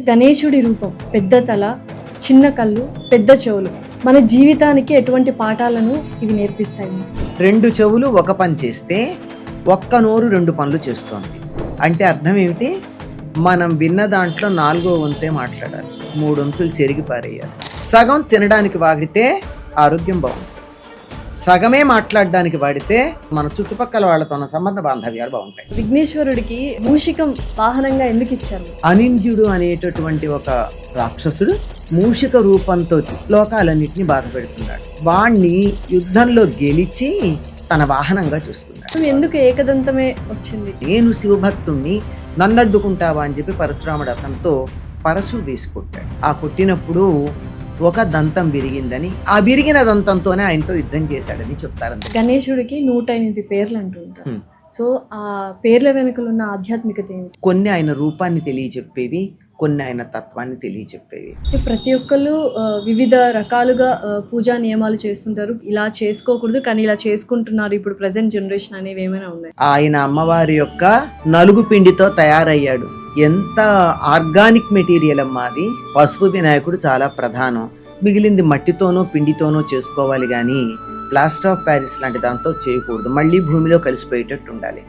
గణేశుడి రూపం పెద్ద తల, చిన్న కళ్ళు, పెద్ద చెవులు మన జీవితానికి ఎటువంటి పాఠాలను ఇవి నేర్పిస్తాయి? రెండు చెవులు ఒక పని చేస్తే ఒక్క నోరు రెండు పనులు చేస్తోంది. అంటే అర్థం ఏమిటి? మనం విన్న దాంట్లో 4వ వంతే మాట్లాడాలి, 3 వంతులు చెరిగి పారేయాలి. సగం తినడానికి వాడితే ఆరోగ్యం బాగుంటుంది, సగమే మాట్లాడడానికి వాడితే మన చుట్టుపక్కల వాళ్ళతో ఉన్న సంబంధ బాంధవ్యాలు బాగుంటాయి. విఘ్నేశ్వరుడికి మూషికం వాహనంగా ఎందుకు ఇచ్చారు? అనింద్యుడు అనేటటువంటి ఒక రాక్షసుడు మూషిక రూపంతో లోకాలన్నింటినీ బాధ పెడుతున్నాడు. వాణ్ణి యుద్ధంలో గెలిచి తన వాహనంగా చూసుకున్నాడు. ఎందుకు ఏకదంతమే వచ్చింది? నేను శివభక్తుణ్ణి, నన్నడ్డుకుంటావా అని చెప్పి పరశురాముడు అతనితో పరశు వేసి కొట్టాడు. ఆ కొట్టినప్పుడు ఒక దంతం విరిగిందని, ఆ విరిగిన దంతంతోనే ఆయనతో యుద్ధం చేశాడని చెప్తారు. గణేశుడికి 108 పేర్లు అంటుంటారు. సో ఆ పేర్ల వెనుకలు ఉన్న ఆధ్యాత్మికత ఏమిటి? కొన్ని ఆయన రూపాన్ని తెలియచెప్పేవి, కొన్ని ఆయన తత్వాన్ని తెలియచెప్పేవి. ప్రతి ఒక్కళ్ళు వివిధ రకాలుగా పూజా నియమాలు చేస్తుంటారు. ఇలా చేసుకోకూడదు కానీ ఇలా చేసుకుంటున్నారు ఇప్పుడు ప్రజెంట్ జనరేషన్ అనేవి ఏమైనా ఉన్నాయి? ఆయన అమ్మవారి యొక్క నలుగు పిండితో తయారయ్యాడు. ఎంత ఆర్గానిక్ మెటీరియల్ అమ్మా అది. పసుపు వినాయకుడు చాలా ప్రధానం. మిగిలింది మట్టితోనో పిండితోనో చేసుకోవాలి కానీ ప్లాస్టర్ ఆఫ్ ప్యారిస్ లాంటి దాంతో చేయకూడదు. మళ్ళీ భూమిలో కలిసిపోయేటట్టు ఉండాలి.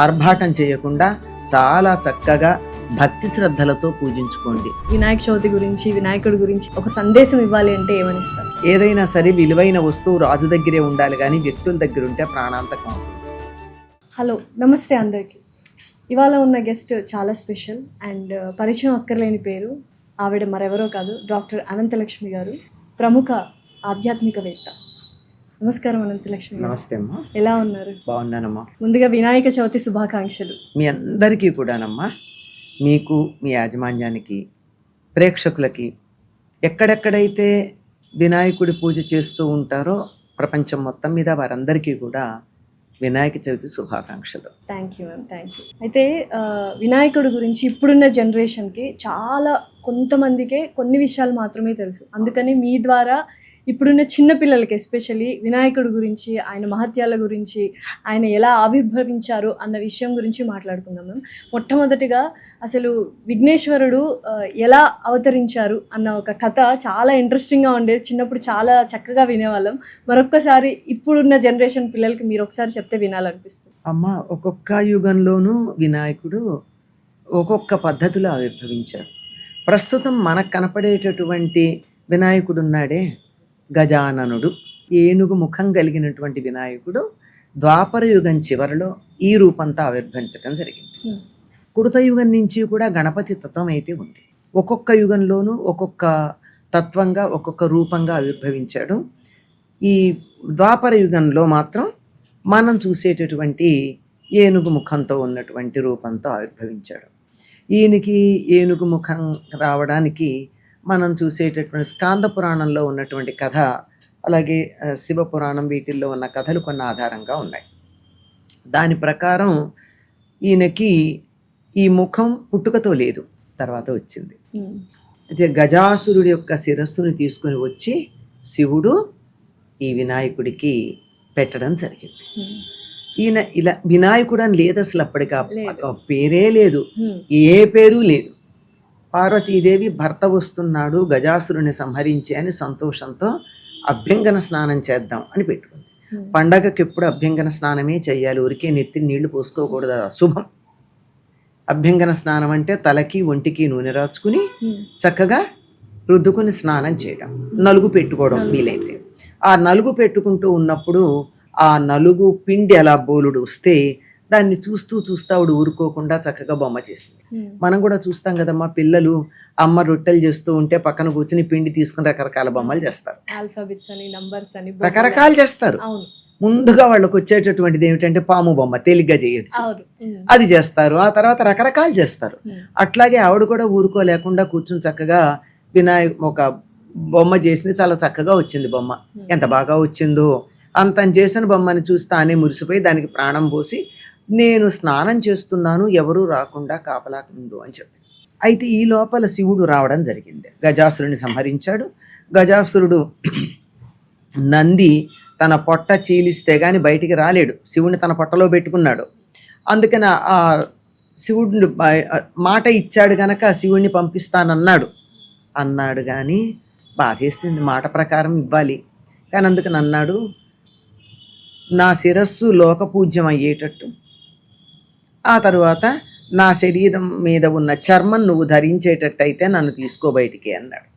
ఆర్భాటం చేయకుండా చాలా చక్కగా భక్తి శ్రద్ధలతో పూజించుకోండి. వినాయక చవితి గురించి, వినాయకుడి గురించి ఒక సందేశం ఇవ్వాలి అంటే ఏమనిస్తారు? ఏదైనా సరే విలువైన వస్తువు రాజు దగ్గరే ఉండాలి కానీ వ్యక్తుల దగ్గర ఉంటే ప్రాణాంతకం అవుతుంది. హలో, నమస్తే అందరికీ. ఇవాళ ఉన్న గెస్ట్ చాలా స్పెషల్ అండ్ పరిచయం అక్కర్లేని పేరు. ఆవిడ మరెవరో కాదు, డాక్టర్ అనంతలక్ష్మి గారు, ప్రముఖ ఆధ్యాత్మికవేత్త. నమస్కారం అనంతలక్ష్మి. నమస్తే అమ్మా. ఎలా ఉన్నారు? బాగున్నానమ్మా. ముందుగా వినాయక చవితి శుభాకాంక్షలు. మీ అందరికీ కూడానమ్మా, మీకు, మీ యాజమాన్యానికి, ప్రేక్షకులకి, ఎక్కడెక్కడైతే వినాయకుడి పూజ చేస్తూ ఉంటారో ప్రపంచం మొత్తం మీద వారందరికీ కూడా వినాయక చవితి శుభాకాంక్షలు. Thank you ma'am, thank you. అయితే వినాయకుడి గురించి ఇప్పుడున్న జనరేషన్కి చాలా కొంతమందికే కొన్ని విషయాలు మాత్రమే తెలుసు. అందుకని మీ ద్వారా ఇప్పుడున్న చిన్నపిల్లలకి ఎస్పెషల్లీ వినాయకుడి గురించి, ఆయన మహత్యాల గురించి, ఆయన ఎలా ఆవిర్భవించారు అన్న విషయం గురించి మాట్లాడుకుందాం మ్యామ్. మొట్టమొదటిగా అసలు విఘ్నేశ్వరుడు ఎలా అవతరించారు అన్న ఒక కథ చాలా ఇంట్రెస్టింగ్గా ఉండేది. చిన్నప్పుడు చాలా చక్కగా వినేవాళ్ళం. మరొక్కసారి ఇప్పుడున్న జనరేషన్ పిల్లలకి మీరు ఒకసారి చెప్తే వినాలనిపిస్తుంది. అమ్మ, ఒక్కొక్క యుగంలోనూ వినాయకుడు ఒక్కొక్క పద్ధతిలో ఆవిర్భవించాడు. ప్రస్తుతం మనకు కనపడేటటువంటి వినాయకుడు ఉన్నాడే, గజాననుడు, ఏనుగు ముఖం కలిగినటువంటి వినాయకుడు ద్వాపర యుగం చివరిలో ఈ రూపంతో ఆవిర్భవించడం జరిగింది. కృతయుగం నుంచి కూడా గణపతి తత్వం అయితే ఉంది. ఒక్కొక్క యుగంలోనూ ఒక్కొక్క తత్వంగా, ఒక్కొక్క రూపంగా ఆవిర్భవించాడు. ఈ ద్వాపర యుగంలో మాత్రం మనం చూసేటటువంటి ఏనుగు ముఖంతో ఉన్నటువంటి రూపంతో ఆవిర్భవించాడు. ఈయనకి ఏనుగు ముఖం రావడానికి మనం చూసేటటువంటి స్కాంద పురాణంలో ఉన్నటువంటి కథ, అలాగే శివపురాణం, వీటిల్లో ఉన్న కథలు కొన్ని ఆధారంగా ఉన్నాయి. దాని ప్రకారం ఈయనకి ఈ ముఖం పుట్టుకతో లేదు, తర్వాత వచ్చింది. అయితే గజాసురుడి యొక్క శిరస్సుని తీసుకుని వచ్చి శివుడు ఈ వినాయకుడికి పెట్టడం జరిగింది. ఈయన ఇలా వినాయకుడు అని లేదు అసలు, అప్పటికి పేరే లేదు, ఏ పేరు లేదు. పార్వతీదేవి భర్త వస్తున్నాడు గజాసురుని సంహరించి అని సంతోషంతో అభ్యంగన స్నానం చేద్దాం అని పెట్టుకుంది. పండగకి ఎప్పుడు అభ్యంగన స్నానమే చెయ్యాలి, ఊరికే నెత్తి నీళ్లు పోసుకోకూడదు, అశుభం. అభ్యంగన స్నానం అంటే తలకి ఒంటికి నూనె రాచుకుని చక్కగా రుద్దుకుని స్నానం చేయడం, నలుగు పెట్టుకోవడం వీలైతే. ఆ నలుగు పెట్టుకుంటూ ఉన్నప్పుడు ఆ నలుగు పిండి అలా బోలుడు వస్తే దాన్ని చూస్తూ ఆవిడ ఊరుకోకుండా చక్కగా బొమ్మ చేసింది. మనం కూడా చూస్తాం కదమ్మా, పిల్లలు అమ్మ రొట్టెలు చేస్తూ ఉంటే పక్కన కూర్చుని పిండి తీసుకుని రకరకాల బొమ్మలు చేస్తారు, ఆల్ఫాబెట్స్ అని, నంబర్స్ అని రకరకాలు చేస్తారు. ముందుగా వాళ్ళకి వచ్చేటటువంటిది ఏమిటంటే పాము బొమ్మ, తేలిగ్గా చేయొచ్చు, అది చేస్తారు. ఆ తర్వాత రకరకాలు చేస్తారు. అట్లాగే ఆవిడ కూడా ఊరుకోలేకుండా కూర్చుని చక్కగా ఒక బొమ్మ చేసింది. చాలా చక్కగా వచ్చింది బొమ్మ. ఎంత బాగా వచ్చిందో, అంత చేసిన బొమ్మని చూసి తానే మురిసిపోయి దానికి ప్రాణం పోసి, నేను స్నానం చేస్తున్నాను, ఎవరూ రాకుండా కాపలా ఉండు అని చెప్పి. అయితే ఈ లోపల శివుడు రావడం జరిగింది. గజాసురుని సంహరించాడు. గజాసురుడు నంది తన పొట్ట చీలిస్తే గాని బయటికి రాలేడు, శివుని తన పొట్టలో పెట్టుకున్నాడు. అందుకని ఆ శివుడు మాట ఇచ్చాడు గనక శివుడిని పంపిస్తానన్నాడు కానీ బాధేస్తుంది. మాట ప్రకారం ఇవ్వాలి కానీ అందుకని అన్నాడు, నా శిరస్సు లోకపూజ్యం అయ్యేటట్టు, ఆ తరువాత నా శరీరం మీద ఉన్న చర్మం నువ్వు ధరించేటట్టయితే నన్ను తీసుకో బయటికి అన్నాడు.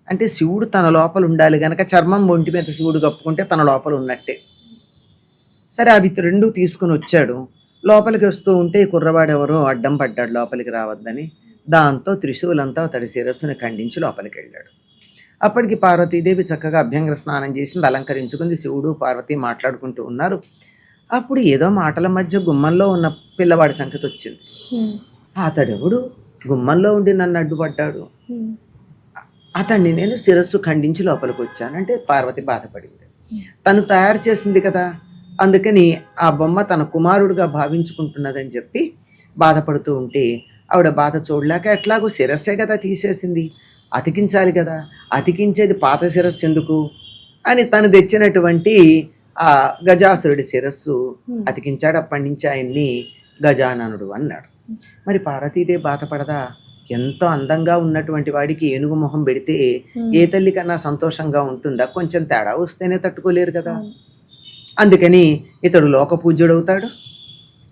అంటే శివుడు తన లోపల ఉండాలి గనక చర్మం ఒంటి మీద శివుడు కప్పుకుంటే తన లోపల ఉన్నట్టే. సరే అవి రెండు తీసుకుని వచ్చాడు. లోపలికి వస్తూ ఉంటే ఈ కుర్రవాడెవరో అడ్డం పడ్డాడు లోపలికి రావద్దని. దాంతో త్రిశూలంతో అతడి శిరస్సుని ఖండించి లోపలికి వెళ్ళాడు. అప్పటికి పార్వతీదేవి చక్కగా అభ్యంగర స్నానం చేసింది, అలంకరించుకుంది. శివుడు పార్వతి మాట్లాడుకుంటూ ఉన్నారు. అప్పుడు ఏదో మాటల మధ్య గుమ్మంలో ఉన్న పిల్లవాడి సంగతి వచ్చింది. అతడెవడు గుమ్మంలో ఉండి నన్ను అడ్డుపడ్డాడు, అతన్ని నేను శిరస్సు ఖండించి లోపలికి వచ్చానంటే పార్వతి బాధపడింది. తను తయారు చేసింది కదా, అందుకని ఆ బొమ్మ తన కుమారుడుగా భావించుకుంటున్నదని చెప్పి బాధపడుతూ ఉంటే ఆవిడ బాధ చూడలేక ఎట్లాగో శిరస్సే కదా తీసేసింది, అతికించాలి కదా, అతికించేది పాత శిరస్సు ఎందుకు అని తను తెచ్చినటువంటి ఆ గజాసురుడి శిరస్సు అతికించాడు. అప్పటి నుంచి ఆయన్ని గజాననుడు అన్నాడు. మరి పార్వతీదేవి బాధపడదా? ఎంతో అందంగా ఉన్నటువంటి వాడికి ఏనుగు మొహం పెడితే ఏ తల్లి కన్నా సంతోషంగా ఉంటుందా? కొంచెం తేడా వస్తేనే తట్టుకోలేరు కదా. అందుకని ఇతడు లోకపూజ్యుడవుతాడు,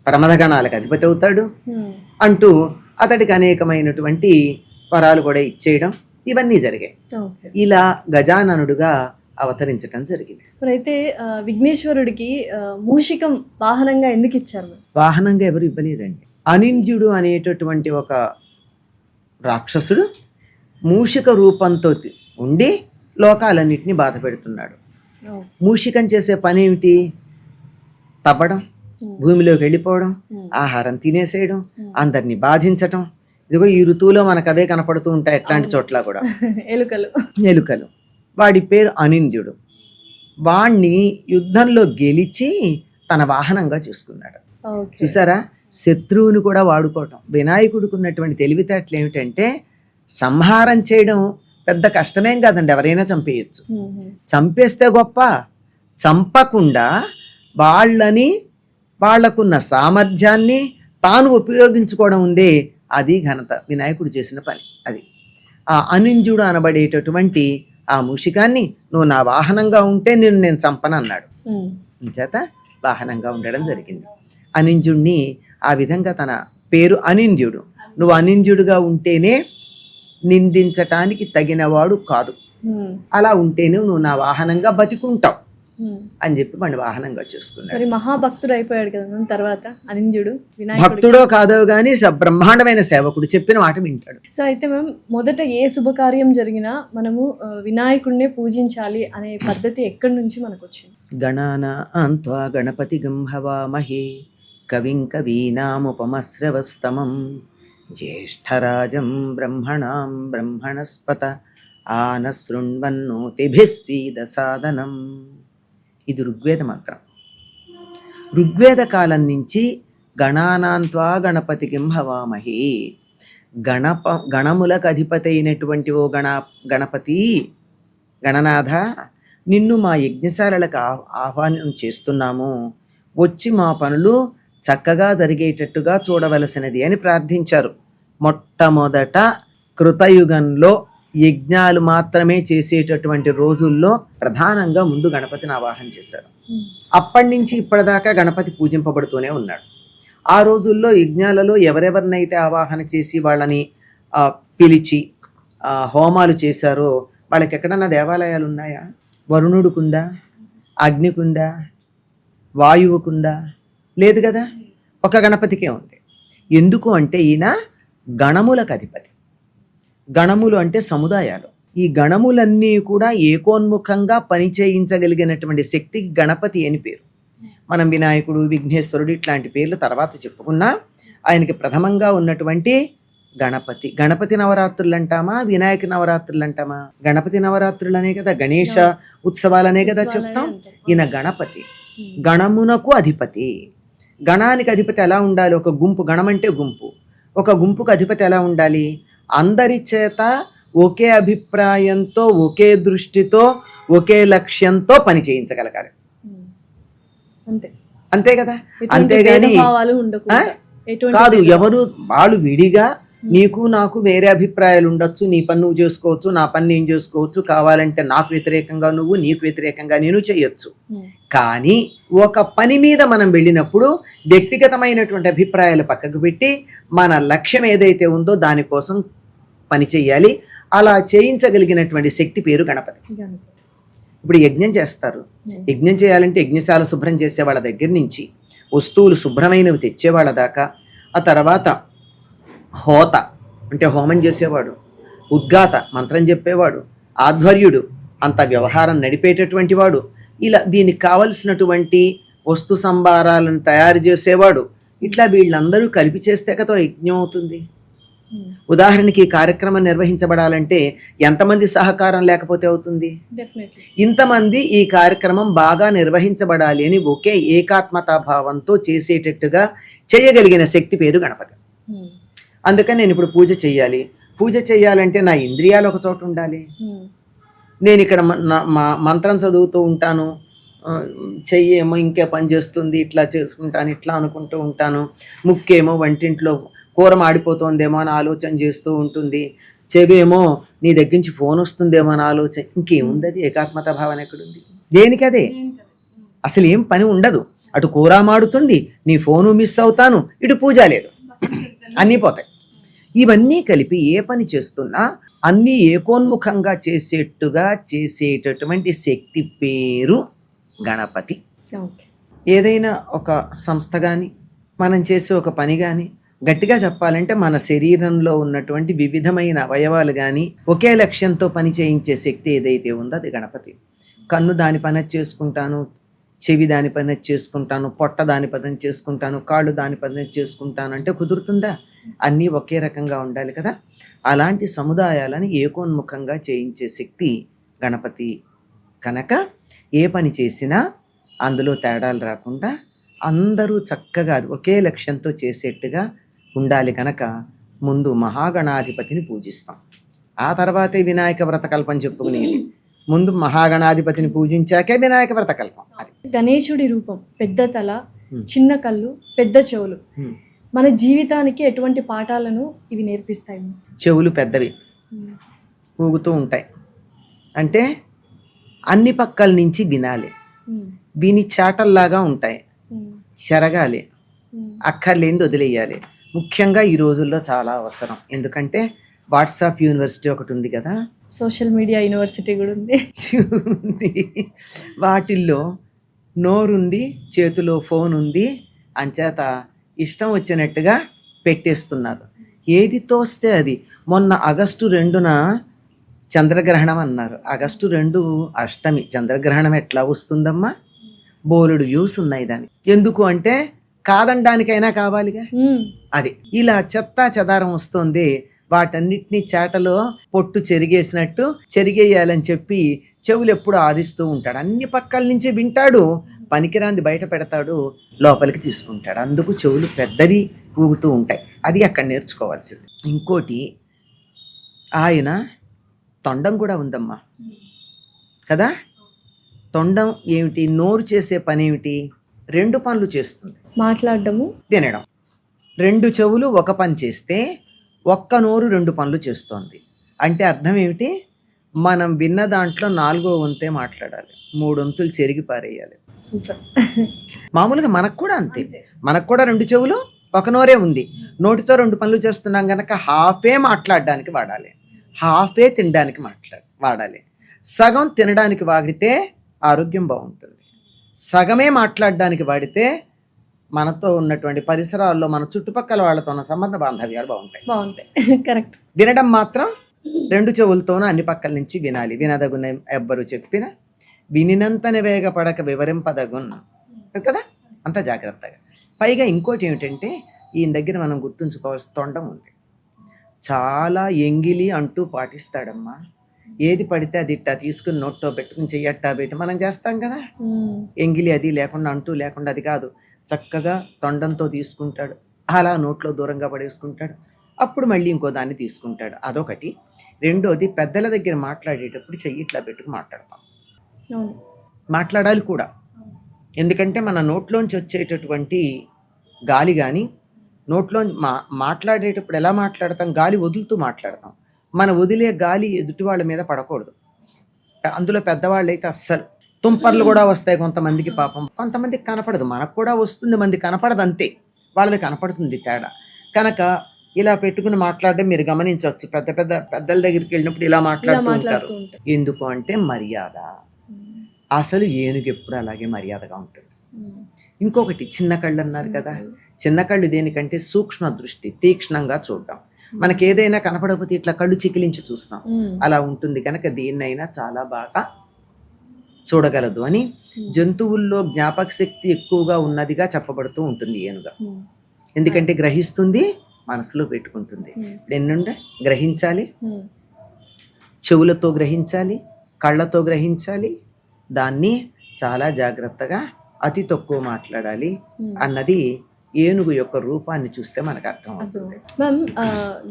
ప్రమదగణాలకు అధిపతి అవుతాడు అంటూ అతడికి అనేకమైనటువంటి వరాలు కూడా ఇచ్చేయడం ఇవన్నీ జరిగాయి. ఇలా గజాననుడుగా అవతరించటం జరిగింది. అయితే విఘ్నేశ్వరుడికి మూషికం వాహనంగా ఎందుకు ఇచ్చారు? వాహనంగా ఎవరు ఇవ్వలేదండి. అనింద్యుడు అనేటటువంటి ఒక రాక్షసుడు మూషిక రూపంతో ఉండి లోకాలన్నింటినీ బాధ పెడుతున్నాడు. మూషికం చేసే పని ఏమిటి? తవ్వడం, భూమిలోకి వెళ్ళిపోవడం, ఆహారం తినేసేయడం, అందరినీ బాధించటం. ఇదిగో ఈ ఋతువులో మనకు అవే కనపడుతూ ఉంటాయి ఎట్లాంటి చోట్ల కూడా, ఎలుకలు. వాడి పేరు అనింద్యుడు. వాణ్ణి యుద్ధంలో గెలిచి తన వాహనంగా చేసుకున్నాడు. చూసారా, శత్రువుని కూడా వాడుకోవటం. వినాయకుడికి ఉన్నటువంటి తెలివితేటలు ఏమిటంటే సంహారం చేయడం పెద్ద కష్టమేం కాదండి, ఎవరైనా చంపేయచ్చు. చంపేస్తే గొప్ప, చంపకుండా వాళ్లకున్న సామర్థ్యాన్ని తాను ఉపయోగించుకోవడం ఉందే, అది ఘనత, వినాయకుడు చేసిన పని అది. ఆ అనింద్యుడు అనబడేటటువంటి ఆ మూషికాన్ని నువ్వు నా వాహనంగా ఉంటే నేను చంపను అన్నాడు. చేత వాహనంగా ఉండడం జరిగింది. అనింద్యుడిని ఆ విధంగా, తన పేరు అనింద్యుడు, నువ్వు అనింద్యుడుగా ఉంటేనే నిందించటానికి తగినవాడు కాదు, అలా ఉంటేనే నువ్వు నా వాహనంగా బతికుంటావు అని చెప్పి వాడిని వాహనంగా చేసుకున్నాడు. మరి మహాభక్తుడు అయిపోయాడు కదా తర్వాత అనింద్యుడు. భక్తుడో కాదో గానీ బ్రహ్మాండమైన సేవకుడు, చెప్పిన మాట వింటాడు. సో అయితే మేము మొదట ఏ శుభకార్యం జరిగినా మనము వినాయకుడినే పూజించాలి అనే పద్ధతి ఎక్కడి నుంచి మనకు వచ్చింది? గణానాన్త్వా గణపతి గంహవామహే కవిం కవీనాముపమశ్రవస్తమం జ్యేష్ఠరాజం బ్రహ్మణాం బ్రహ్మణస్పత ఆనశృణ్వన్నోతిభిః సీదసాదనం. ఇది ఋగ్వేద మంత్రం. ఋగ్వేద కాలం నుంచి గణానాన్త్వా గణపతికిం హవామహే, గణములకు అధిపతి అయినటువంటి ఓ గణపతి గణనాథ, నిన్ను మా యజ్ఞశాలలకు ఆహ్వానం చేస్తున్నాము, వచ్చి మా పనులు చక్కగా జరిగేటట్టుగా చూడవలసినది అని ప్రార్థించారు. మొట్టమొదట కృతయుగంలో యజ్ఞాలు మాత్రమే చేసేటటువంటి రోజుల్లో ప్రధానంగా ముందు గణపతిని ఆవాహన చేశారు. అప్పటి నుంచి ఇప్పటిదాకా గణపతి పూజింపబడుతూనే ఉన్నాడు. ఆ రోజుల్లో యజ్ఞాలలో ఎవరెవరినైతే ఆవాహన చేసి వాళ్ళని పిలిచి హోమాలు చేశారో వాళ్ళకి ఎక్కడన్నా దేవాలయాలు ఉన్నాయా? వరుణుడికుందా? అగ్నికుందా? వాయువుకుందా? లేదు కదా, ఒక గణపతికే ఉంది. ఎందుకు అంటే ఈయన గణములకు అధిపతి. గణములు అంటే సముదాయాలు. ఈ గణములన్నీ కూడా ఏకోన్ముఖంగా పనిచేయించగలిగినటువంటి శక్తికి గణపతి అని పేరు. మనం వినాయకుడు, విఘ్నేశ్వరుడు ఇట్లాంటి పేర్లు తర్వాత చెప్పుకున్నా, ఆయనకి ప్రథమంగా ఉన్నటువంటి గణపతి. గణపతి నవరాత్రులు అంటామా, వినాయక నవరాత్రులు అంటామా? గణపతి నవరాత్రులు అనే కదా, గణేష ఉత్సవాలనే కదా చెప్తాం. ఈయన గణపతి, గణమునకు అధిపతి. గణానికి అధిపతి ఎలా ఉండాలి? ఒక గుంపు, గణం అంటే గుంపు, ఒక గుంపుకు అధిపతి ఎలా ఉండాలి? అందరి చేత ఒకే అభిప్రాయంతో, ఒకే దృష్టితో, ఒకే లక్ష్యంతో పని చేయించగలగాలి. అంతే కదా. అంతేగాని ఎటువంటి కాదు, ఎవరు వాళ్ళు విడిగా నీకు నాకు వేరే అభిప్రాయాలు ఉండొచ్చు, నీ పని నువ్వు చేసుకోవచ్చు, నా పని నేను చేసుకోవచ్చు, కావాలంటే నాకు వ్యతిరేకంగా నువ్వు, నీకు వ్యతిరేకంగా నేను చేయొచ్చు. కానీ ఒక పని మీద మనం వెళ్ళినప్పుడు వ్యక్తిగతమైనటువంటి అభిప్రాయాలు పక్కకు పెట్టి మన లక్ష్యం ఏదైతే ఉందో దానికోసం పని చేయాలి. అలా చేయించగలిగినటువంటి శక్తి పేరు గణపతి. ఇప్పుడు యజ్ఞం చేస్తారు, యజ్ఞం చేయాలంటే యజ్ఞశాల శుభ్రం చేసే వాళ్ళ దగ్గర నుంచి వస్తువులు శుభ్రమైనవి తెచ్చేవాళ్ళ దాకా, ఆ తర్వాత హోత అంటే హోమం చేసేవాడు, ఉద్గాత మంత్రం చెప్పేవాడు, ఆధ్వర్యుడు అంత వ్యవహారం నడిపేటటువంటి వాడు, ఇలా దీనికి కావలసినటువంటి వస్తు సంభారాలను తయారు చేసేవాడు, ఇట్లా వీళ్ళందరూ కలిపి చేస్తే కదా యజ్ఞం అవుతుంది. ఉదాహరణకి ఈ కార్యక్రమం నిర్వహించబడాలంటే ఎంతమంది సహకారం లేకపోతే అవుతుంది? ఇంతమంది ఈ కార్యక్రమం బాగా నిర్వహించబడాలి అని ఒకే ఏకాత్మతా భావంతో చేసేటట్టుగా చేయగలిగిన శక్తి పేరు గణపతి. అందుకని నేను ఇప్పుడు పూజ చేయాలంటే నా ఇంద్రియాలు ఒక చోట ఉండాలి. నేను ఇక్కడ మంత్రం చదువుతూ ఉంటాను, చెయ్యేమో ఇంకే పని చేస్తుంది, ఇట్లా చేసుకుంటాను, ఇట్లా అనుకుంటూ ఉంటాను, ముక్కేమో వంటింట్లో కూర మాడిపోతుందేమో అని ఆలోచన చేస్తూ ఉంటుంది, చెవేమో నీ దగ్గర నుంచి ఫోన్ వస్తుందేమో అని ఆలోచన. ఇంకేముంది? అది ఏకాత్మత భావన ఎక్కడుంది? దేనికి అదే అసలు ఏం పని ఉండదు. అటు కూర మాడుతుంది, నీ ఫోను మిస్ అవుతాను, ఇటు పూజ లేదు, అన్నీ పోతాయి. ఇవన్నీ కలిపి ఏ పని చేస్తున్నా అన్నీ ఏకోన్ముఖంగా చేసేట్టుగా చేసేటటువంటి శక్తి పేరు గణపతి. ఏదైనా ఒక సంస్థ కానీ మనం చేసే ఒక పని కానీ గట్టిగా చెప్పాలంటే మన శరీరంలో ఉన్నటువంటి వివిధమైన అవయవాలు కానీ ఒకే లక్ష్యంతో పని చేయించే శక్తి ఏదైతే ఉందో అది గణపతి. కన్ను దాని పని చేసుకుంటాను, చెవి దాని పని చేసుకుంటాను, పొట్ట దాని పని చేసుకుంటాను, కాళ్ళు దాని పని చేసుకుంటాను అంటే కుదురుతుందా? అన్నీ ఒకే రకంగా ఉండాలి కదా. అలాంటి సముదాయాలను ఏకోన్ముఖంగా చేయించే శక్తి గణపతి కనుక ఏ పని చేసినా అందులో తేడాలు రాకుండా అందరూ చక్కగా ఒకే లక్ష్యంతో చేసేట్టుగా ఉండాలి కనుక ముందు మహాగణాధిపతిని పూజిస్తాం, ఆ తర్వాతే వినాయక వ్రతకల్పం చెప్పుకునేది. ముందు మహాగణాధిపతిని పూజించాకే వినాయక వ్రతకల్పం. అది గణేశుడి రూపం పెద్ద తల, చిన్న కళ్ళు, పెద్ద చెవులు మన జీవితానికి ఎటువంటి పాఠాలను ఇవి నేర్పిస్తాయి? చెవులు పెద్దవి, ఊగుతూ ఉంటాయి, అంటే అన్ని పక్కల నుంచి వినాలి, విని చాటల్లాగా ఉంటాయి, చెరగాలి, అక్కర్లేనిది వదిలేయాలి. ముఖ్యంగా ఈ రోజుల్లో చాలా అవసరం. ఎందుకంటే వాట్సాప్ యూనివర్సిటీ ఒకటి ఉంది కదా, సోషల్ మీడియా యూనివర్సిటీ కూడా ఉంది. వాటిల్లో నోరుంది, చేతిలో ఫోన్ ఉంది, అంచేత ఇష్టం వచ్చినట్టుగా పెట్టేస్తున్నారు, ఏది తోస్తే అది. మొన్న ఆగస్టు 2న చంద్రగ్రహణం అన్నారు. ఆగస్టు 2 అష్టమి, చంద్రగ్రహణం ఎట్లా వస్తుందమ్మా? బోలెడు వ్యూస్ ఉన్నాయి దానికి. ఎందుకు అంటే కాదనడానికైనా కావాలిగా. అది ఇలా చెత్తా చెదారం వస్తుంది. వాటన్నిటినీ చేటలో పొట్టు చెరిగేసినట్టు చెరిగేయాలని చెప్పి చెవులు ఎప్పుడు ఆడిస్తూ ఉంటాడు. అన్ని పక్కల నుంచి వింటాడు, పనికిరాంది బయట పెడతాడు, లోపలికి తీసుకుంటాడు. అందుకు చెవులు పెద్దవి ఊగుతూ ఉంటాయి. అది అక్కడ నేర్చుకోవాల్సింది. ఇంకోటి, ఆయన తొండం కూడా ఉందమ్మా కదా. తొండం ఏమిటి? నోరు చేసే పని ఏమిటి? 2 పనులు చేస్తుంది, మాట్లాడటము, తినడం. 2 చెవులు ఒక పని చేస్తే ఒక్క నోరు 2 పనులు చేస్తోంది. అంటే అర్థం ఏమిటి? మనం విన్న దాంట్లో 4వ వంతే మాట్లాడాలి, 3 వంతులు చెరిగి పారేయాలి. మామూలుగా మనకు కూడా అంతే. మనకు కూడా 2 చెవులు, ఒక నోరే ఉంది, నోటితో 2 పనులు చేస్తున్నాం కనుక హాఫే మాట్లాడడానికి వాడాలి, హాఫే తినడానికి వాడాలి. సగం తినడానికి వాడితే ఆరోగ్యం బాగుంటుంది, సగమే మాట్లాడడానికి వాడితే మనతో ఉన్నటువంటి పరిసరాల్లో మన చుట్టుపక్కల వాళ్ళతో ఉన్న సంబంధ బాంధవ్యాలు బాగుంటాయి. కరెక్ట్. వినడం మాత్రం 2 చెవులతోనూ అన్ని పక్కల నుంచి వినాలి. వినదగున ఎవ్వరు చెప్పిన వినినంతని వేగపడక వివరింపదగున్ కదా, అంత జాగ్రత్తగా. పైగా ఇంకోటి ఏమిటంటే ఈయన దగ్గర మనం గుర్తుంచుకోవాల్సిన తొండం ఉంది. చాలా ఎంగిలి అంటూ పాటిస్తాడమ్మా. ఏది పడితే అది ఇట్టా తీసుకుని నోట్లో పెట్టుకుని చెయ్యట్టా పెట్టి మనం చేస్తాం కదా. ఎంగిలి అది లేకుండా, అంటూ లేకుండా, అది కాదు. చక్కగా తొండంతో తీసుకుంటాడు, అలా నోట్లో దూరంగా పడేసుకుంటాడు, అప్పుడు మళ్ళీ ఇంకో దాన్ని తీసుకుంటాడు. అదొకటి. రెండోది, పెద్దల దగ్గర మాట్లాడేటప్పుడు చెయ్యి ఇట్లా పెట్టుకుని మాట్లాడాలి కూడా. ఎందుకంటే మన నోట్లోంచి వచ్చేటటువంటి గాలి కానీ నోట్లో మాట్లాడేటప్పుడు ఎలా మాట్లాడతాం? గాలి వదులుతూ మాట్లాడతాం. మన వదిలే గాలి ఎదుటి వాళ్ళ మీద పడకూడదు. అందులో పెద్దవాళ్ళు అయితే అస్సలు తుంపర్లు కూడా వస్తాయి కొంతమందికి, పాపం కొంతమందికి కనపడదు. మనకు కూడా వస్తుంది, మంది కనపడదు, అంతే. వాళ్ళది కనపడుతుంది తేడా. కనుక ఇలా పెట్టుకుని మాట్లాడడం మీరు గమనించవచ్చు. పెద్దల దగ్గరికి వెళ్ళినప్పుడు ఇలా మాట్లాడుతూ ఉంటారు. ఎందుకు అంటే మర్యాద. అసలు ఏనుగు ఎప్పుడు అలాగే మర్యాదగా ఉంటుంది. ఇంకొకటి చిన్న కళ్ళు అన్నారు కదా, చిన్న కళ్ళు దేనికంటే సూక్ష్మ దృష్టి, తీక్ష్ణంగా చూడడం. మనకి ఏదైనా కనపడకపోతే ఇట్లా కళ్ళు చికిలించి చూస్తాం, అలా ఉంటుంది. కనుక దేన్నైనా చాలా బాగా చూడగలదు అని జంతువుల్లో జ్ఞాపక శక్తి ఎక్కువగా ఉన్నదిగా చెప్పబడుతూ ఉంటుంది ఏనుగ. ఎందుకంటే గ్రహిస్తుంది, మనసులో పెట్టుకుంటుంది. ఎన్నుండే గ్రహించాలి, చెవులతో గ్రహించాలి, కళ్ళతో గ్రహించాలి, దాన్ని చాలా జాగ్రత్తగా అతి తక్కువ మాట్లాడాలి అన్నది ఏనుగు యొక్క రూపాన్ని చూస్తే మనకు అర్థం అవుతుంది. మ్యామ్,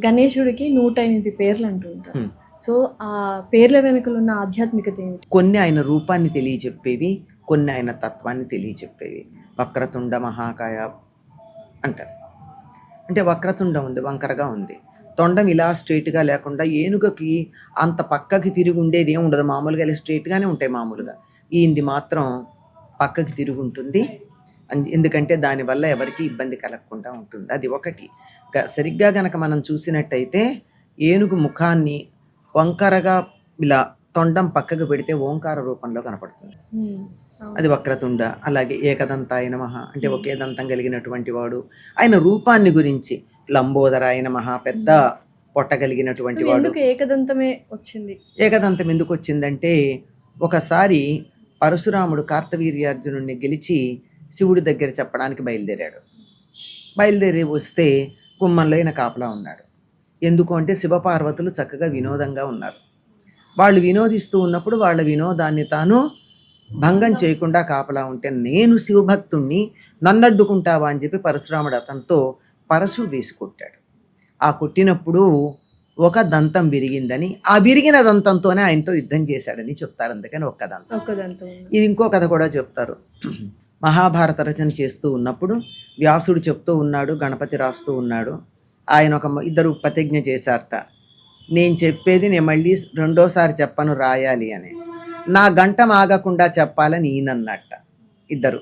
గణేశుడికి 108 పేర్లు అంటుంటారు. సో ఆ పేర్ల వెనుకలు ఉన్న ఆధ్యాత్మికత ఏమిటి? కొన్ని ఆయన రూపాన్ని తెలియజెప్పేవి, కొన్ని ఆయన తత్వాన్ని తెలియజెప్పేవి. వక్రతుండ మహాకాయ అంటారు. అంటే వక్రతుండం ఉంది, వంకరగా ఉంది. తొండం ఇలా స్ట్రైట్గా లేకుండా, ఏనుగకి అంత పక్కకి తిరిగి ఉండేది ఏమి ఉండదు. మామూలుగా ఇలా స్ట్రైట్గానే ఉంటాయి మామూలుగా. ఈయనది మాత్రం పక్కకి తిరిగి ఉంటుంది. ఎందుకంటే దానివల్ల ఎవరికి ఇబ్బంది కలగకుండా ఉంటుంది. అది ఒకటి. సరిగ్గా గనక మనం చూసినట్టయితే ఏనుగు ముఖాన్ని వంకరగా ఇలా తొండం పక్కకు పెడితే ఓంకార రూపంలో కనపడుతుంది. అది వక్రతుండ. అలాగే ఏకదంతాయ నమః అంటే ఒకే దంతం కలిగినటువంటి వాడు. ఆయన రూపాన్ని గురించి లంబోదరాయ నమః, పెద్ద పొట్ట కలిగినటువంటి వాడు. ఏకదంతమే వచ్చింది. ఏకదంతం ఎందుకు వచ్చిందంటే, ఒకసారి పరశురాముడు కార్తవీర్యార్జునుడిని గెలిచి శివుడి దగ్గర చెప్పడానికి బయలుదేరి వస్తే గుమ్మంలో ఈయన కాపలా ఉన్నాడు. ఎందుకు అంటే శివపార్వతులు చక్కగా వినోదంగా ఉన్నారు. వాళ్ళు వినోదిస్తూ ఉన్నప్పుడు వాళ్ళ వినోదాన్ని తాను భంగం చేయకుండా కాపలా ఉంటే, నేను శివభక్తుణ్ణి, నన్ను అడ్డుకుంటావా అని చెప్పి పరశురాముడు అతనితో పరశు వేసి కొట్టాడు. ఆ కొట్టినప్పుడు ఒక దంతం విరిగిందని, ఆ విరిగిన దంతంతోనే ఆయనతో యుద్ధం చేశాడని చెప్తారు. అందుకని ఒక్క దంతం. ఇది ఇంకో కథ కూడా చెప్తారు. మహాభారత రచన చేస్తూ ఉన్నప్పుడు వ్యాసుడు చెప్తూ ఉన్నాడు, గణపతి రాస్తూ ఉన్నాడు. ఆయన ఇద్దరు ప్రతిజ్ఞ చేశారట, నేను చెప్పేది నేను మళ్ళీ రెండోసారి చెప్పను, రాయాలి అని. నా గంటం ఆగకుండా చెప్పాలని ఈయనన్నట్ట. ఇద్దరు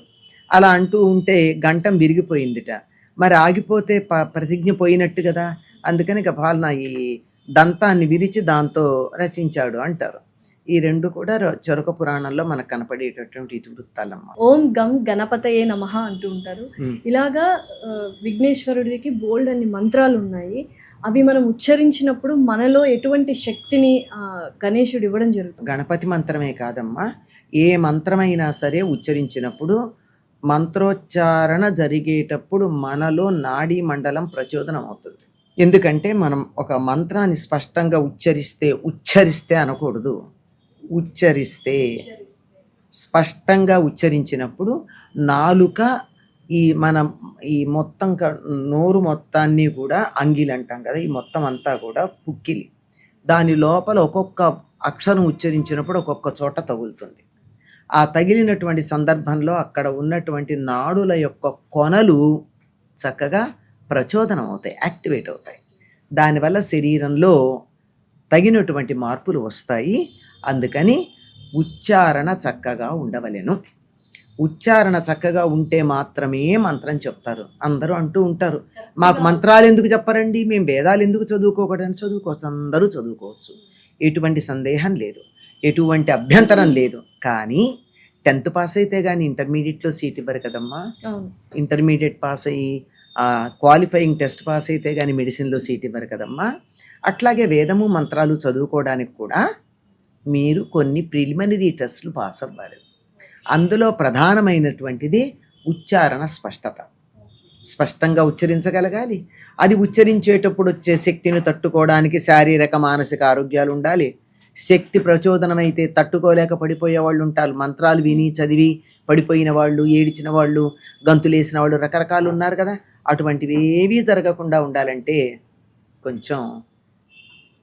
అలా అంటూ ఉంటే గంటం విరిగిపోయిందిట. మరి ఆగిపోతే ప్రతిజ్ఞ పోయినట్టు కదా. అందుకని గపాలన ఈ దంతాన్ని విరిచి దాంతో రచించాడు అంటారు. ఈ రెండు కూడా చరక పురాణంలో మనకు కనపడేటటువంటి ఇతివృత్తాలమ్మ. ఓం గం గణపతయే నమః అంటూ ఉంటారు. ఇలాగా విఘ్నేశ్వరుడికి బోల్డ్ అన్ని మంత్రాలు ఉన్నాయి. అవి మనం ఉచ్చరించినప్పుడు మనలో ఎటువంటి శక్తిని గణేశుడు ఇవ్వడం జరుగుతుంది? గణపతి మంత్రమే కాదమ్మా, ఏ మంత్రమైనా సరే ఉచ్చరించినప్పుడు మంత్రోచ్చారణ జరిగేటప్పుడు మనలో నాడీ మండలం ప్రచోదనం అవుతుంది. ఎందుకంటే మనం ఒక మంత్రాన్ని స్పష్టంగా ఉచ్చరిస్తే అనకూడదు, ఉచ్చరిస్తే స్పష్టంగా ఉచ్చరించినప్పుడు నాలుక ఈ మొత్తం నోరు మొత్తాన్ని కూడా అంగిలి అంటాం కదా, ఈ మొత్తం అంతా కూడా పుక్కిలి. దాని లోపల ఒక్కొక్క అక్షరం ఉచ్చరించినప్పుడు ఒక్కొక్క చోట తగులుతుంది. ఆ తగిలినటువంటి సందర్భంలో అక్కడ ఉన్నటువంటి నాడుల యొక్క కొనలు చక్కగా ప్రచోదనం అవుతాయి, యాక్టివేట్ అవుతాయి. దానివల్ల శరీరంలో తగినటువంటి మార్పులు వస్తాయి. అందుకని ఉచ్చారణ చక్కగా ఉండవలెను. ఉచ్చారణ చక్కగా ఉంటే మాత్రమే మంత్రం చెప్తారు. అందరూ అంటూ ఉంటారు, మాకు మంత్రాలు ఎందుకు చెప్పరండి, మేము వేదాలు ఎందుకు చదువుకోకూడదని. చదువుకోవచ్చు, అందరూ చదువుకోవచ్చు, ఎటువంటి సందేహం లేదు, ఎటువంటి అభ్యంతరం లేదు. కానీ 10th పాస్ అయితే కానీ ఇంటర్మీడియట్లో సీట్ ఇవ్వరు కదమ్మా. ఇంటర్మీడియట్ పాస్ అయ్యి క్వాలిఫైయింగ్ టెస్ట్ పాస్ అయితే కానీ మెడిసిన్లో సీట్ ఇవ్వరు కదమ్మా. అట్లాగే వేదము మంత్రాలు చదువుకోవడానికి కూడా మీరు కొన్ని ప్రిలిమినరీ టెస్టులు పాస్ అవ్వాలి. అందులో ప్రధానమైనటువంటిది ఉచ్చారణ స్పష్టత. స్పష్టంగా ఉచ్చరించగలగాలి. అది ఉచ్చరించేటప్పుడు వచ్చే శక్తిని తట్టుకోవడానికి శారీరక మానసిక ఆరోగ్యాలు ఉండాలి. శక్తి ప్రచోదనమైతే తట్టుకోలేక పడిపోయే వాళ్ళు ఉంటారు. మంత్రాలు విని చదివి పడిపోయిన వాళ్ళు, ఏడిచిన వాళ్ళు, గంతులేసిన వాళ్ళు రకరకాలు ఉన్నారు కదా. అటువంటివి ఏవీ జరగకుండా ఉండాలంటే కొంచెం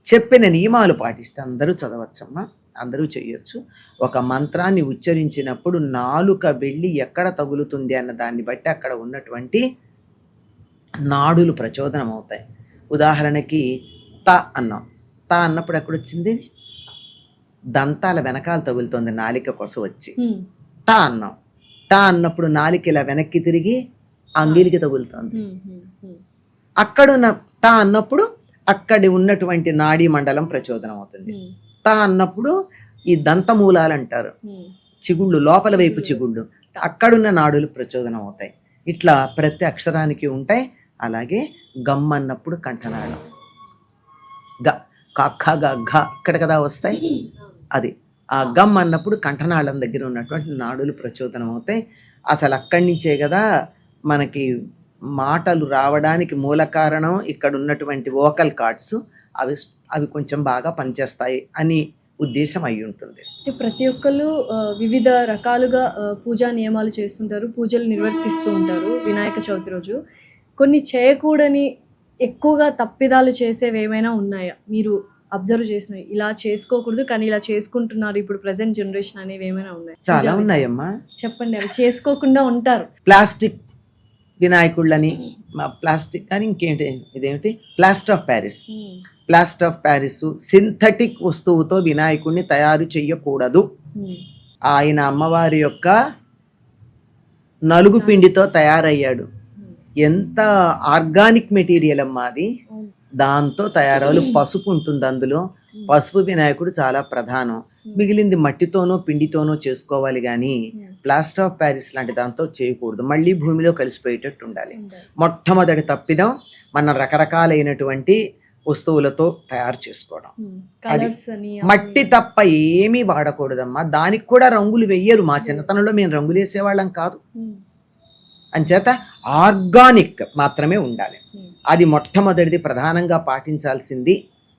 చెప్పిన నియమాలు పాటిస్తే అందరూ చదవచ్చమ్మా, అందరూ చేయొచ్చు. ఒక మంత్రాన్ని ఉచ్చరించినప్పుడు నాలుక వెళ్ళి ఎక్కడ తగులుతుంది అన్న దాన్ని బట్టి అక్కడ ఉన్నటువంటి నాడులు ప్రచోదనం అవుతాయి. ఉదాహరణకి త అన్నాం. త అన్నప్పుడు ఎక్కడొచ్చింది? దంతాల వెనకాల తగులుతోంది నాలిక కొస వచ్చి. ట అన్నాం. ట అన్నప్పుడు నాలిక ఇలా వెనక్కి తిరిగి అంగిలికి తగులుతోంది. అక్కడున్న ట అన్నప్పుడు అక్కడి ఉన్నటువంటి నాడీ మండలం ప్రచోదనం అవుతుంది. త అన్నప్పుడు ఈ దంతమూలాలు అంటారు, చిగుళ్ళు, లోపల వైపు చిగుళ్ళు, అక్కడున్న నాడులు ప్రచోదనం అవుతాయి. ఇట్లా ప్రతి అక్షరానికి ఉంటాయి. అలాగే గమ్ అన్నప్పుడు కంఠనాళం, గ కఖ గ ఘ ఇక్కడ కదా వస్తాయి. అది ఆ గమ్ అన్నప్పుడు కంఠనాళం దగ్గర ఉన్నటువంటి నాడులు ప్రచోదనం అవుతాయి. అసలు అక్కడి నుంచే కదా మనకి మాటలు రావడానికి మూల కారణం ఇక్కడ ఉన్నటువంటి వోకల్ కార్డ్స్. అవి కొంచెం బాగా పనిచేస్తాయి అని ఉద్దేశం అయి ఉంటుంది. ప్రతి ఒక్కళ్ళు వివిధ రకాలుగా పూజా నియమాలు చేస్తుంటారు, పూజలు నిర్వర్తిస్తూ ఉంటారు వినాయక చవితి రోజు. కొన్ని చేయకూడని, ఎక్కువగా తప్పిదాలు చేసేవి ఏమైనా ఉన్నాయా మీరు అబ్జర్వ్ చేసినవి? ఇలా చేసుకోకూడదు కానీ ఇలా చేసుకుంటున్నారు ఇప్పుడు ప్రజెంట్ జనరేషన్ అనేవి ఏమైనా ఉన్నాయి? చాలా ఉన్నాయమ్మా, చెప్పండి. అవి చేసుకోకుండా ఉంటారు. ప్లాస్టిక్ వినాయకుళ్ళని, ప్లాస్టిక్ అని ఇంకేంటి, ఇదేమిటి, plaster of Paris. Plaster of Paris synthetic వస్తువుతో వినాయకుడిని తయారు చెయ్యకూడదు. ఆయన అమ్మవారి యొక్క నలుగు పిండితో తయారయ్యాడు. ఎంత ఆర్గానిక్ మెటీరియల్ అమ్మా అది. దాంతో తయారవులు. పసుపు ఉంటుంది అందులో. పసుపు వినాయకుడు చాలా ప్రధానం. మిగిలింది మట్టితోనో పిండితోనో చేసుకోవాలి కానీ ప్లాస్టర్ ఆఫ్ ప్యారిస్ లాంటి దాంతో చేయకూడదు. మళ్ళీ భూమిలో కలిసిపోయేటట్టు ఉండాలి. మొట్టమొదటి తప్పిదం మన రకరకాలైనటువంటి వస్తువులతో తయారు చేసుకోవడం. అది మట్టి తప్ప ఏమీ వాడకూడదమ్మా. దానికి కూడా రంగులు వెయ్యరు. మా చిన్నతనంలో మేము రంగులు వేసేవాళ్ళం కాదు. అంచేత ఆర్గానిక్ మాత్రమే ఉండాలి. అది మొట్టమొదటిది, ప్రధానంగా పాటించాల్సింది.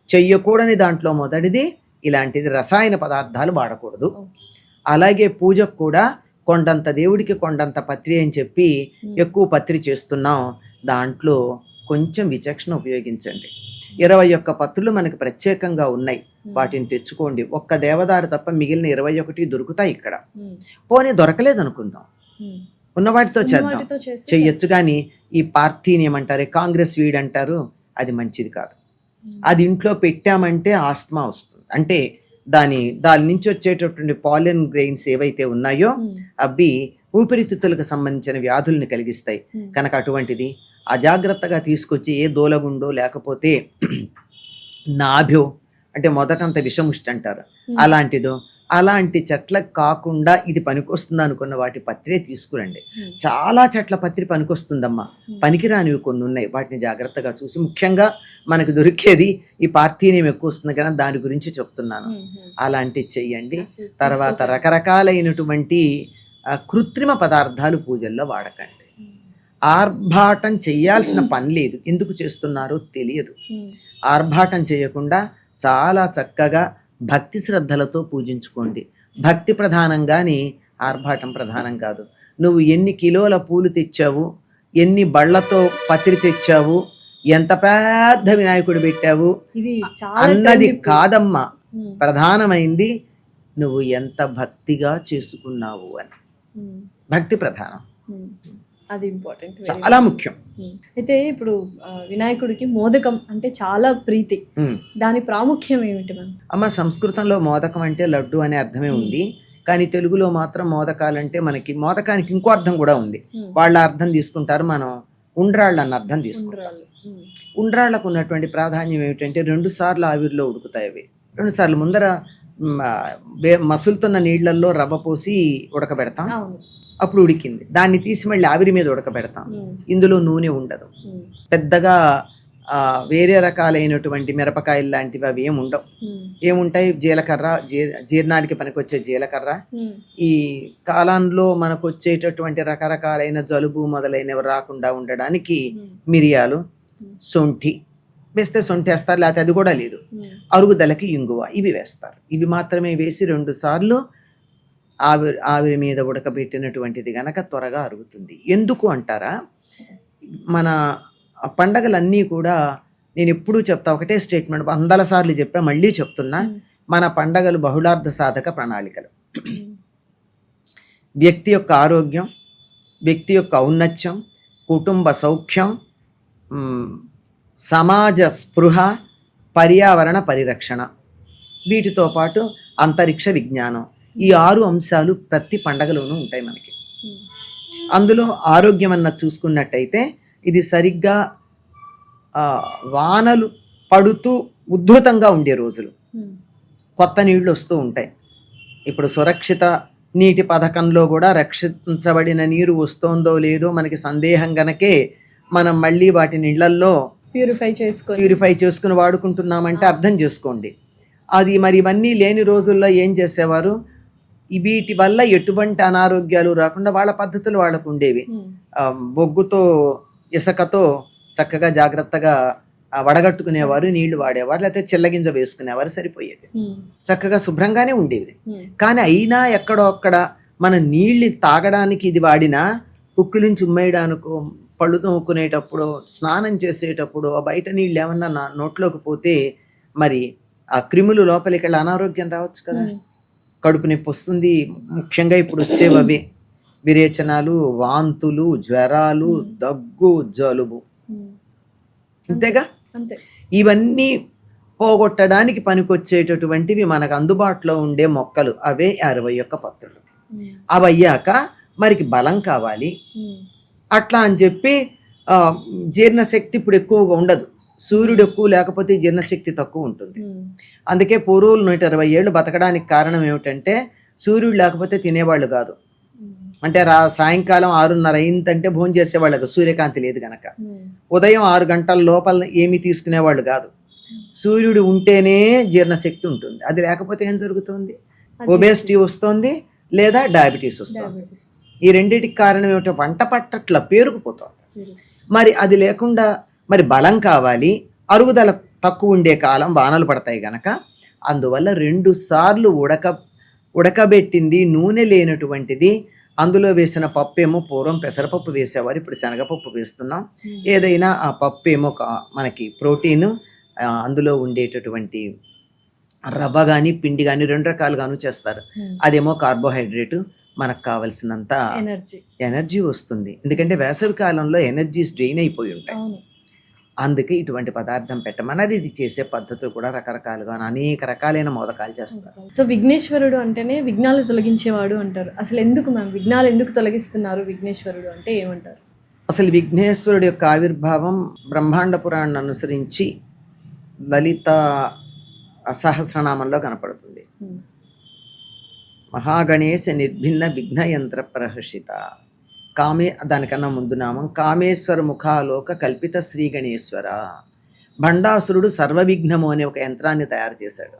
చెయ్యకూడని దాంట్లో మొదటిది ఇలాంటిది, రసాయన పదార్థాలు వాడకూడదు. అలాగే పూజకు కూడా కొండంత దేవుడికి కొండంత పత్రి అని చెప్పి ఎక్కువ పత్రి చేస్తున్నాం. దాంట్లో కొంచెం విచక్షణ ఉపయోగించండి. 21 పత్రులు మనకు ప్రత్యేకంగా ఉన్నాయి, వాటిని తెచ్చుకోండి. ఒక్క దేవదారు తప్ప మిగిలిన 21 దొరుకుతాయి ఇక్కడ. పోనీ దొరకలేదు అనుకుందాం, ఉన్న వాటితో చేద్దాం, చెయ్యొచ్చు. కానీ ఈ పార్టీని ఏమంటారు, కాంగ్రెస్ వీడ్ అంటారు, అది మంచిది కాదు. అది ఇంట్లో పెట్టామంటే ఆస్తమా వస్తుంది. అంటే దాని నుంచి వచ్చేటటువంటి పాలెన్ గ్రెయిన్స్ ఏవైతే ఉన్నాయో అవి ఊపిరితిత్తులకు సంబంధించిన వ్యాధుల్ని కలిగిస్తాయి. కనుక అటువంటిది అజాగ్రత్తగా తీసుకొచ్చి ఏ దూలగుండో లేకపోతే నాభ్యో, అంటే మొదటంత విషముష్టి అంటారు, అలాంటి చెట్లకు కాకుండా ఇది పనికొస్తుంది అనుకున్న వాటి పత్రే తీసుకురండి. చాలా చెట్ల పత్రి పనికొస్తుందమ్మా. పనికిరానివి కొన్ని ఉన్నాయి, వాటిని జాగ్రత్తగా చూసి, ముఖ్యంగా మనకు దొరికేది ఈ పార్థీనియం ఎక్కువ వస్తుంది కదా, దాని గురించి చెప్తున్నాను. అలాంటివి చెయ్యండి. తర్వాత రకరకాలైనటువంటి కృత్రిమ పదార్థాలు పూజల్లో వాడకండి. ఆర్భాటం చెయ్యాల్సిన పని లేదు, ఎందుకు చేస్తున్నారో తెలియదు. ఆర్భాటం చేయకుండా చాలా చక్కగా భక్తి శ్రద్ధలతో పూజించుకోండి. భక్తి ప్రధానం కానీ ఆర్భాటం ప్రధానం కాదు. నువ్వు ఎన్ని కిలోల పూలు తెచ్చావు, ఎన్ని బళ్ళతో పత్రి తెచ్చావు, ఎంత పెద్ద వినాయకుడు పెట్టావు అన్నది కాదమ్మా. ప్రధానమైంది నువ్వు ఎంత భక్తిగా చేసుకున్నావు అని. భక్తి ప్రధానం, అది ఇంపార్టెంట్, చాలా ముఖ్యం. అయితే ఇప్పుడు వినాయకుడికి మోదకం అంటే చాలా ప్రీతి, దాని ప్రాముఖ్యం ఏమిటి మ్యామ్? అమ్మ, సంస్కృతంలో మోదకం అంటే లడ్డు అనే అర్థమే ఉంది, కానీ తెలుగులో మాత్రం మోదకాలంటే మనకి మోదకానికి ఇంకో అర్థం కూడా ఉంది. వాళ్ళ అర్థం తీసుకుంటారు, మనం ఉండ్రాళ్ళు అన్న అర్థం తీసుకుంటాం. ఉండ్రాళ్లకు ఉన్నటువంటి ప్రాధాన్యం ఏమిటంటే 2 సార్లు ఆవిరిలో ఉడుకుతాయి అవి. 2 సార్లు ముందర మసులుతున్న నీళ్లలో రవ్వ పోసి ఉడకబెడతాం, అప్పుడు ఉడికింది, దాన్ని తీసి మళ్ళీ ఆవిరి మీద ఉడకబెడతాం. ఇందులో నూనె ఉండదు, పెద్దగా వేరే రకాలైనటువంటి మిరపకాయలు లాంటివి అవి ఏముండవు. ఏముంటాయి, జీలకర్ర, జీర్ణానికి పనికొచ్చే జీలకర్ర, ఈ కాలంలో మనకు వచ్చేటటువంటి రకరకాలైన జలుబు మొదలైనవి రాకుండా ఉండడానికి మిరియాలు, సొంఠి వేస్తే సొంఠి వేస్తారు, లేకపోతే అది కూడా లేదు, అరుగుదలకి ఇంగువ, ఇవి వేస్తారు. ఇవి మాత్రమే వేసి 2 సార్లు ఆవిరి మీద ఉడకబెట్టినటువంటిది గనక త్వరగా అరుగుతుంది. ఎందుకు అంటారా, మన పండగలన్నీ కూడా నేను ఎప్పుడూ చెప్తా, ఒకటే స్టేట్మెంట్ 100 సార్లు చెప్పా, మళ్ళీ చెప్తున్నా, మన పండగలు బహుళార్థ సాధక ప్రణాళికలు. వ్యక్తి యొక్క ఆరోగ్యం, వ్యక్తి యొక్క ఔన్నత్యం, కుటుంబ సౌఖ్యం, సమాజ స్పృహ, పర్యావరణ పరిరక్షణ, వీటితో పాటు అంతరిక్ష విజ్ఞానం, ఈ 6 అంశాలు ప్రతి పండగలోనూ ఉంటాయి మనకి. అందులో ఆరోగ్యం అన్న చూసుకున్నట్టయితే ఇది సరిగ్గా వానలు పడుతూ ఉద్ధృతంగా ఉండే రోజులు, కొత్త నీళ్లు వస్తూ ఉంటాయి. ఇప్పుడు సురక్షిత నీటి పథకంలో కూడా రక్షించబడిన నీరు వస్తోందో లేదో మనకి సందేహం గనకే మనం మళ్ళీ వాటి నీళ్ళల్లో ప్యూరిఫై చేసుకుని వాడుకుంటున్నామంటే అర్థం చేసుకోండి. అది మరి ఇవన్నీ లేని రోజుల్లో ఏం చేసేవారు, వీటి వల్ల ఎటువంటి అనారోగ్యాలు రాకుండా వాళ్ళ పద్ధతులు వాళ్ళకు ఉండేవి. బొగ్గుతో ఇసుకతో చక్కగా జాగ్రత్తగా వడగట్టుకునేవారు, నీళ్లు వాడేవారు, లేకపోతే చిల్లగింజ వేసుకునేవారు, సరిపోయేది. చక్కగా శుభ్రంగానే ఉండేది. కానీ అయినా ఎక్కడో అక్కడ మన నీళ్ళు తాగడానికి ఇది వాడినా, ఉక్కిలించి ఉమ్మేయడానికో, పళ్ళు తోముకునేటప్పుడు, స్నానం చేసేటప్పుడు బయట నీళ్ళు ఏమన్నా నోట్లోకి పోతే మరి ఆ క్రిములు లోపలికి వెళ్ళి అనారోగ్యం రావచ్చు కదా. కడుపు నొప్పి వస్తుంది. ముఖ్యంగా ఇప్పుడు వచ్చేవి అవే విరేచనాలు, వాంతులు, జ్వరాలు, దగ్గు, జలుబు. అంతేగా. ఇవన్నీ పోగొట్టడానికి పనికొచ్చేటటువంటివి మనకు అందుబాటులో ఉండే మొక్కలు అవే 61 పత్రులు. అవి అయ్యాక మరికి బలం కావాలి. అట్లా అని చెప్పి జీర్ణశక్తి ఇప్పుడు ఎక్కువగా ఉండదు. సూర్యుడు ఎక్కువ లేకపోతే జీర్ణశక్తి తక్కువ ఉంటుంది. అందుకే పూర్వులు 120 ఏళ్ళు బతకడానికి కారణం ఏమిటంటే సూర్యుడు లేకపోతే తినేవాళ్ళు కాదు. అంటే సాయంకాలం 6:30 అయిందంటే భోజనం చేసేవాళ్ళకు సూర్యకాంతి లేదు గనక. ఉదయం 6 గంటల లోపల ఏమీ తీసుకునేవాళ్ళు కాదు. సూర్యుడు ఉంటేనే జీర్ణశక్తి ఉంటుంది. అది లేకపోతే ఏం జరుగుతుంది, ఒబేసిటీ వస్తుంది లేదా డయాబెటీస్ వస్తుంది. ఈ రెండింటికి కారణం ఏమిటో వంట పట్టట్ల పేరుకుపోతుంది. మరి అది లేకుండా మరి బలం కావాలి, అరుగుదల తక్కువ ఉండే కాలం వానలు పడతాయి గనక అందువల్ల 2 సార్లు ఉడకబెట్టింది నూనె లేనటువంటిది అందులో వేసిన పప్పు ఏమో పూర్వం పెసరపప్పు వేసేవారు, ఇప్పుడు శనగపప్పు వేస్తున్నాం. ఏదైనా ఆ పప్పు ఏమో మనకి ప్రోటీను, అందులో ఉండేటటువంటి రవ్వ కానీ పిండి కానీ 2 రకాలుగాను చేస్తారు. అదేమో కార్బోహైడ్రేటు, మనకు కావలసినంత ఎనర్జీ వస్తుంది. ఎందుకంటే వేసవి కాలంలో ఎనర్జీస్ డ్రైన్ అయిపోయి ఉంటాయి. అందుకే ఇటువంటి పదార్థం పెట్టమన్నది. ఇది చేసే పద్ధతులు కూడా రకరకాలుగా అనేక రకాలైన మోదకాలు చేస్తారు. సో విఘ్నేశ్వరుడు అంటేనే విఘ్నాలు తొలగించేవాడు అంటారు. అసలు ఎందుకు మ్యామ్ విఘ్నాలు ఎందుకు తొలగిస్తున్నారు విఘ్నేశ్వరుడు అంటే ఏమంటారు? అసలు విఘ్నేశ్వరుడు యొక్క ఆవిర్భావం బ్రహ్మాండ పురాణాన్ని అనుసరించి లలిత సహస్రనామంలో కనపడుతుంది. మహాగణేశ నిర్భిన్న విఘ్నయంత్ర ప్రహర్షిత. దానికన్నా ముందు నామం కామేశ్వర ముఖాలోక కల్పిత శ్రీ గణేశ్వర. భండాసురుడు సర్వవిఘ్నము అనే ఒక యంత్రాన్ని తయారు చేశాడు.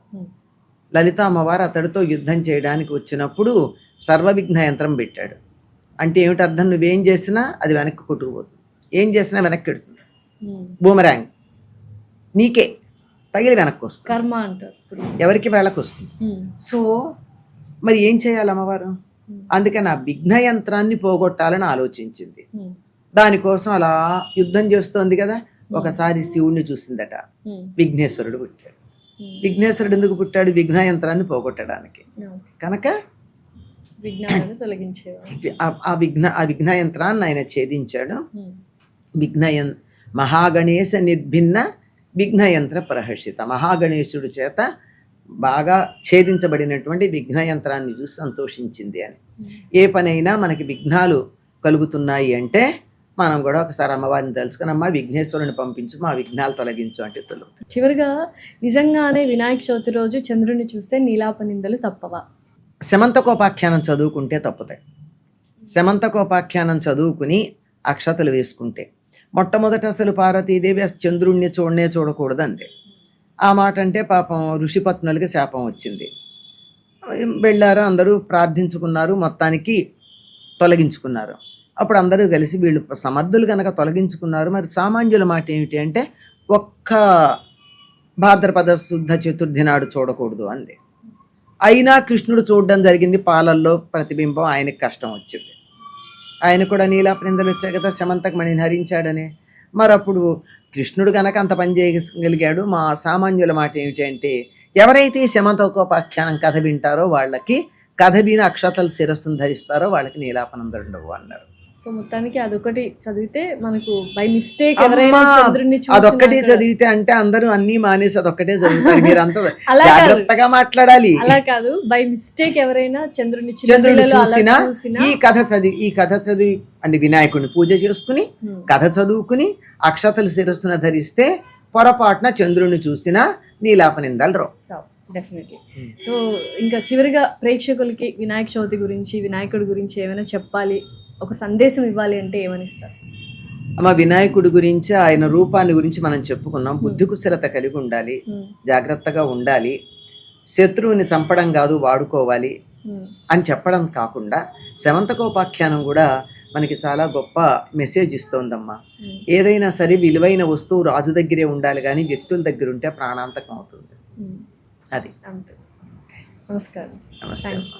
లలిత అమ్మవారు అతడితో యుద్ధం చేయడానికి వచ్చినప్పుడు సర్వవిఘ్న యంత్రం పెట్టాడు. అంటే ఏమిటి అర్థం, నువ్వేం చేసినా అది వెనక్కి కొట్టుకుపోతుంది, ఏం చేసినా వెనక్కి పెడుతుంది. బూమరాంగ్ నీకే తగిలి వెనక్కి వస్తుంది, కర్మ అంటారు, ఎవరికి వెళ్ళకి వస్తుంది. సో మరి ఏం చేయాలి అమ్మవారు? అందుకని ఆ విఘ్న యంత్రాన్ని పోగొట్టాలని ఆలోచించింది. దానికోసం అలా యుద్ధం చేస్తోంది కదా. ఒకసారి శివుణ్ణి చూసిందట. విఘ్నేశ్వరుడు పుట్టాడు. విఘ్నేశ్వరుడు ఎందుకు పుట్టాడు? విఘ్న యంత్రాన్ని పోగొట్టడానికి. కనుక ఆ విఘ్న యంత్రాన్ని ఆయన ఛేదించాడు. మహాగణేశ నిర్భిన్న విఘ్నయంత్ర ప్రహర్షిత. మహాగణేశుడి చేత బాగా ఛేదించబడినటువంటి విఘ్నయంత్రాన్ని చూసి సంతోషించింది అని. ఏ పనైనా మనకి విఘ్నాలు కలుగుతున్నాయి అంటే మనం కూడా ఒకసారి అమ్మవారిని తెలుసుకుని, అమ్మ విఘ్నేశ్వరుని పంపించు, మా విఘ్నాలు తొలగించు అంటే తొలగుతాయి. చివరిగా నిజంగానే వినాయక చవితి రోజు చంద్రుడిని చూస్తే నీలాపనిందలు తప్పవా? శమంతకోపాఖ్యానం చదువుకుంటే తప్పుతాయి. శమంతకోపాఖ్యానం చదువుకుని అక్షతలు వేసుకుంటే మొట్టమొదట అసలు పార్వతీదేవి చంద్రుణ్ణి చూడకూడదు అంతే. ఆ మాట అంటే పాపం ఋషిపత్నులకి శాపం వచ్చింది. వెళ్ళారు, అందరూ ప్రార్థించుకున్నారు, మొత్తానికి తొలగించుకున్నారు. అప్పుడు అందరూ కలిసి వీళ్ళు సమర్థులు కనుక తొలగించుకున్నారు, మరి సామాన్యుల మాట ఏమిటి అంటే ఒక్క భాద్రపద శుద్ధ చతుర్థి నాడు చూడకూడదు అంది. అయినా కృష్ణుడు చూడడం జరిగింది, పాలల్లో ప్రతిబింబం, ఆయనకి కష్టం వచ్చింది. ఆయన కూడా నీలాపనిందలు వచ్చాయి కదా శమంతక మణిని హరించాడని. మరి అప్పుడు కృష్ణుడు కనుక అంత పని చేయగలిగాడు, మా సామాన్యుల మాట ఏమిటి అంటే ఎవరైతే శమంతకోపాఖ్యానం కథ వింటారో వాళ్ళకి, కథ విని అక్షతలు శిరస్సును ధరిస్తారో వాళ్ళకి నీలాపనందలు ఉండవు అన్నారు. సో మొత్తానికి అదొకటి చదివితే మనకు బై మిస్టేక్ ఎవరైనా అమ్మా, చంద్రుడిని అదొక్కటే చూసినా చదివితే అంటే అందరూ అన్ని మానేసి అదొక్కటే చదువుతారు. మీరు అంత అలా కాదు. జాగ్రత్తగా మాట్లాడాలి. అలా కాదు, బై మిస్టేక్ ఎవరైనా చంద్రుడిని చిన్న చంద్రుడిని పిల్లలు అలా చూసినా చూసినా ఈ కథ చదివి అంటే వినాయకుడిని పూజ చేసుకుని కథ చదువుకుని అక్షతలు శిరస్సున ధరిస్తే పొరపాటున చంద్రుడిని చూసినా నీలాపనిందాలు రావు. డెఫినెట్లీ. సో ఇంకా చివరిగా ప్రేక్షకులకి వినాయక చవితి గురించి, వినాయకుడి గురించి ఏమైనా చెప్పాలి, ఒక సందేశం ఇవ్వాలి అంటే ఏమని ఇస్తారు? అమ్మ, వినాయకుడి గురించి ఆయన రూపాన్ని గురించి మనం చెప్పుకున్నాం. బుద్ధి కుశలత కలిగి ఉండాలి, జాగ్రత్తగా ఉండాలి, శత్రువుని చంపడం కాదు వాడుకోవాలి అని చెప్పడం కాకుండా శమంతకోపాఖ్యానం కూడా మనకి చాలా గొప్ప మెసేజ్ ఇస్తోందమ్మా. ఏదైనా సరే విలువైన వస్తువు రాజు దగ్గరే ఉండాలి, కానీ వ్యక్తుల దగ్గర ఉంటే ప్రాణాంతకం అవుతుంది. అది. అంతే. నమస్కారం. నమస్తే అమ్మా.